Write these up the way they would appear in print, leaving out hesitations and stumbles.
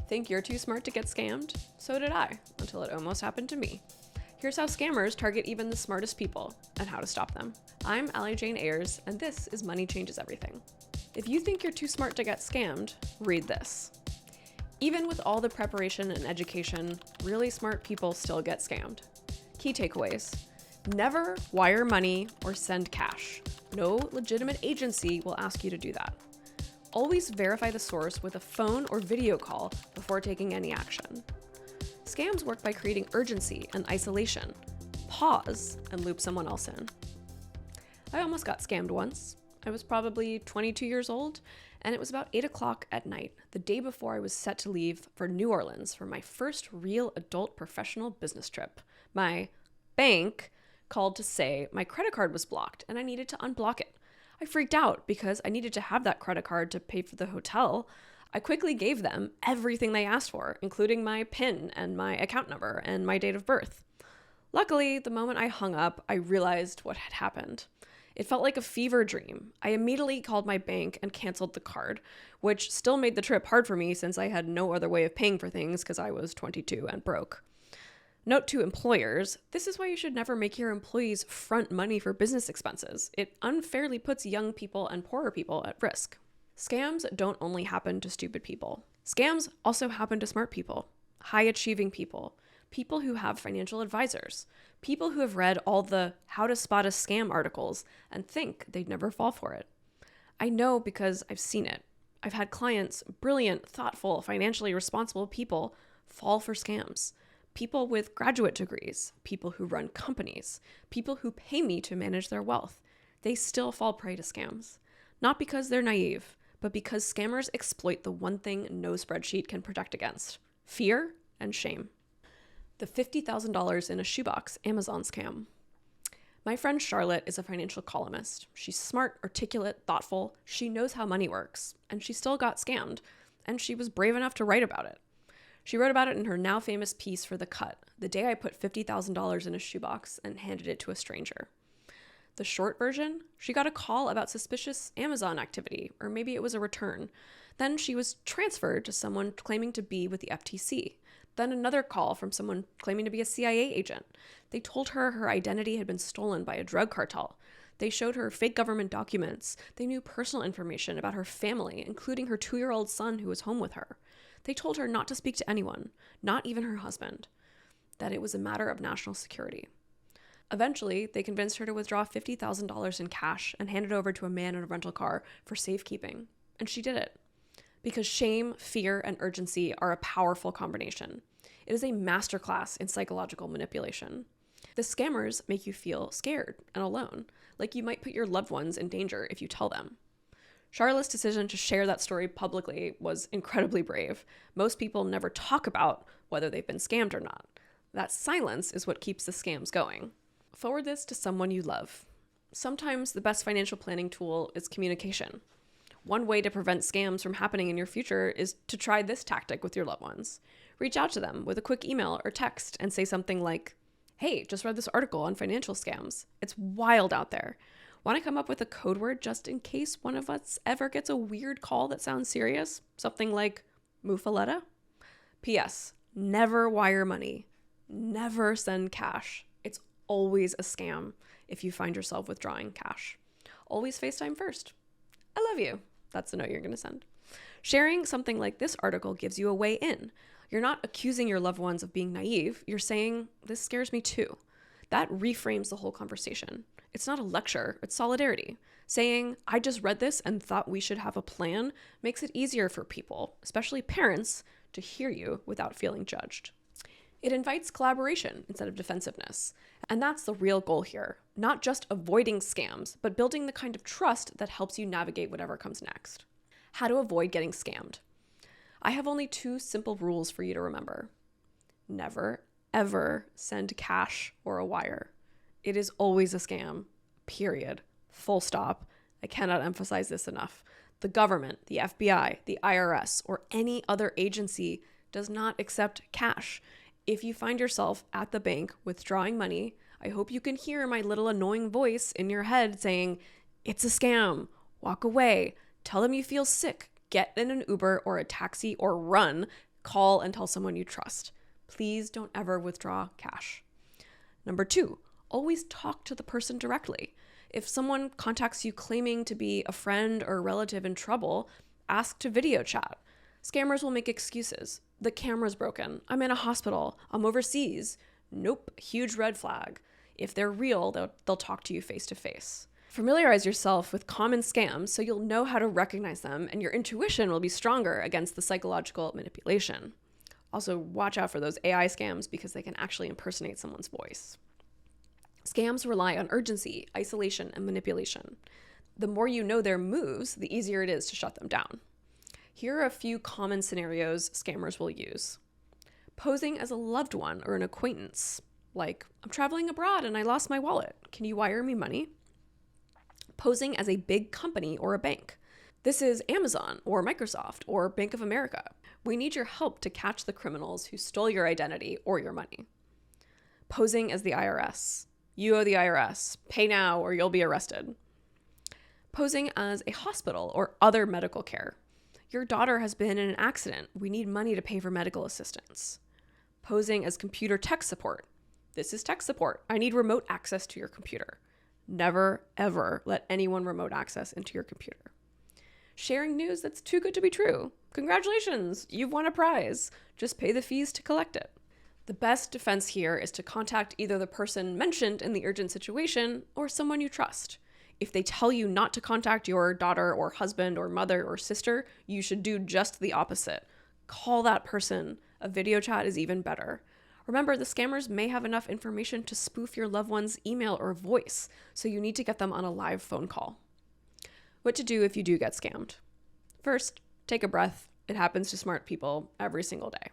Think you're too smart to get scammed? So did I, until it almost happened to me. Here's how scammers target even the smartest people and how to stop them. I'm Jane Ayers, and this is Money Changes Everything. If you think you're too smart to get scammed, read this. Even with all the preparation and education, really smart people still get scammed. Key takeaways. Never wire money or send cash. No legitimate agency will ask you to do that. Always verify the source with a phone or video call before taking any action. Scams work by creating urgency and isolation. Pause and loop someone else in. I almost got scammed once. I was probably 22 years old, and it was about 8 o'clock at night, the day before I was set to leave for New Orleans for my first real adult professional business trip. My bank called to say my credit card was blocked and I needed to unblock it. I freaked out because I needed to have that credit card to pay for the hotel. I quickly gave them everything they asked for, including my PIN and my account number and my date of birth. Luckily, the moment I hung up, I realized what had happened. It felt like a fever dream. I immediately called my bank and canceled the card, which still made the trip hard for me since I had no other way of paying for things because I was 22 and broke. Note to employers, this is why you should never make your employees front money for business expenses. It unfairly puts young people and poorer people at risk. Scams don't only happen to stupid people. Scams also happen to smart people, high-achieving people, people who have financial advisors, people who have read all the how to spot a scam articles and think they'd never fall for it. I know because I've seen it. I've had clients, brilliant, thoughtful, financially responsible people, fall for scams. People with graduate degrees, people who run companies, people who pay me to manage their wealth. They still fall prey to scams. Not because they're naive, but because scammers exploit the one thing no spreadsheet can protect against: fear and shame. The $50,000 in a shoebox Amazon scam. My friend Charlotte is a financial columnist. She's smart, articulate, thoughtful. She knows how money works, and she still got scammed, and she was brave enough to write about it. She wrote about it in her now famous piece for The Cut, the day I put $50,000 in a shoebox and handed it to a stranger. The short version, she got a call about suspicious Amazon activity, or maybe it was a return. Then she was transferred to someone claiming to be with the FTC. Then another call from someone claiming to be a CIA agent. They told her her identity had been stolen by a drug cartel. They showed her fake government documents. They knew personal information about her family, including her 2-year-old son who was home with her. They told her not to speak to anyone, not even her husband, that it was a matter of national security. Eventually, they convinced her to withdraw $50,000 in cash and hand it over to a man in a rental car for safekeeping. And she did it. Because shame, fear, and urgency are a powerful combination. It is a masterclass in psychological manipulation. The scammers make you feel scared and alone, like you might put your loved ones in danger if you tell them. Charlotte's decision to share that story publicly was incredibly brave. Most people never talk about whether they've been scammed or not. That silence is what keeps the scams going. Forward this to someone you love. Sometimes the best financial planning tool is communication. One way to prevent scams from happening in your future is to try this tactic with your loved ones. Reach out to them with a quick email or text and say something like, "Hey, just read this article on financial scams. It's wild out there. Want to come up with a code word just in case one of us ever gets a weird call that sounds serious? Something like muffaletta? P.S. Never wire money. Never send cash. It's always a scam if you find yourself withdrawing cash. Always FaceTime first. I love you." That's the note you're going to send. Sharing something like this article gives you a way in. You're not accusing your loved ones of being naive. You're saying, "This scares me too." That reframes the whole conversation. It's not a lecture, it's solidarity. Saying, "I just read this and thought we should have a plan," makes it easier for people, especially parents, to hear you without feeling judged. It invites collaboration instead of defensiveness. And that's the real goal here. Not just avoiding scams, but building the kind of trust that helps you navigate whatever comes next. How to avoid getting scammed. I have only 2 simple rules for you to remember. Never, ever send cash or a wire. It is always a scam, period, full stop. I cannot emphasize this enough. The government, the FBI, the IRS, or any other agency does not accept cash. If you find yourself at the bank withdrawing money, I hope you can hear my little annoying voice in your head saying, "It's a scam. Walk away. Tell them you feel sick. Get in an Uber or a taxi or run. Call and tell someone you trust. Please don't ever withdraw cash. Number 2, always talk to the person directly. If someone contacts you claiming to be a friend or a relative in trouble, ask to video chat. Scammers will make excuses. The camera's broken. I'm in a hospital. I'm overseas. Nope, huge red flag. If they're real, they'll talk to you face to face. Familiarize yourself with common scams so you'll know how to recognize them, and your intuition will be stronger against the psychological manipulation. Also, watch out for those AI scams because they can actually impersonate someone's voice. Scams rely on urgency, isolation, and manipulation. The more you know their moves, the easier it is to shut them down. Here are a few common scenarios scammers will use. Posing as a loved one or an acquaintance, like, I'm traveling abroad and I lost my wallet. Can you wire me money? Posing as a big company or a bank. This is Amazon or Microsoft or Bank of America. We need your help to catch the criminals who stole your identity or your money. Posing as the IRS. You owe the IRS. Pay now or you'll be arrested. Posing as a hospital or other medical care. Your daughter has been in an accident. We need money to pay for medical assistance. Posing as computer tech support. This is tech support. I need remote access to your computer. Never, ever let anyone remote access into your computer. Sharing news that's too good to be true. Congratulations, you've won a prize. Just pay the fees to collect it. The best defense here is to contact either the person mentioned in the urgent situation or someone you trust. If they tell you not to contact your daughter or husband or mother or sister, you should do just the opposite. Call that person. A video chat is even better. Remember, the scammers may have enough information to spoof your loved one's email or voice, so you need to get them on a live phone call. What to do if you do get scammed? First, take a breath. It happens to smart people every single day.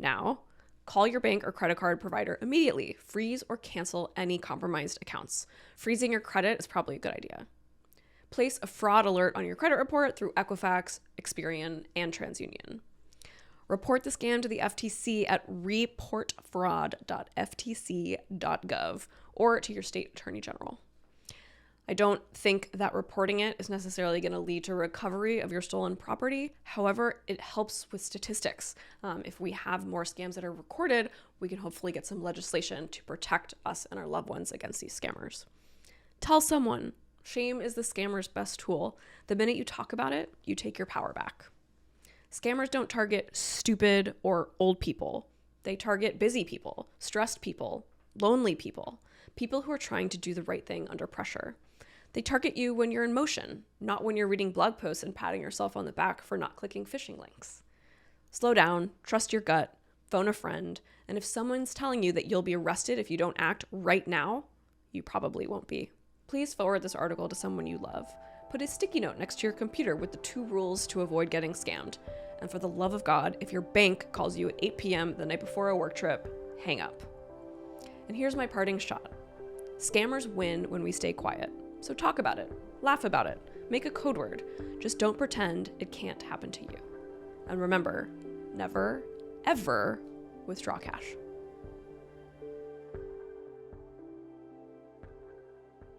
Now, call your bank or credit card provider immediately. Freeze or cancel any compromised accounts. Freezing your credit is probably a good idea. Place a fraud alert on your credit report through Equifax, Experian, and TransUnion. Report the scam to the FTC at reportfraud.ftc.gov or to your state attorney general. I don't think that reporting it is necessarily going to lead to recovery of your stolen property. However, it helps with statistics. If we have more scams that are recorded, we can hopefully get some legislation to protect us and our loved ones against these scammers. Tell someone. Shame is the scammer's best tool. The minute you talk about it, you take your power back. Scammers don't target stupid or old people. They target busy people, stressed people, lonely people, people who are trying to do the right thing under pressure. They target you when you're in motion, not when you're reading blog posts and patting yourself on the back for not clicking phishing links. Slow down, trust your gut, phone a friend, and if someone's telling you that you'll be arrested if you don't act right now, you probably won't be. Please forward this article to someone you love. Put a sticky note next to your computer with the 2 rules to avoid getting scammed. And for the love of God, if your bank calls you at 8 p.m. the night before a work trip, hang up. And here's my parting shot. Scammers win when we stay quiet. So talk about it, laugh about it, make a code word. Just don't pretend it can't happen to you. And remember, never, ever withdraw cash.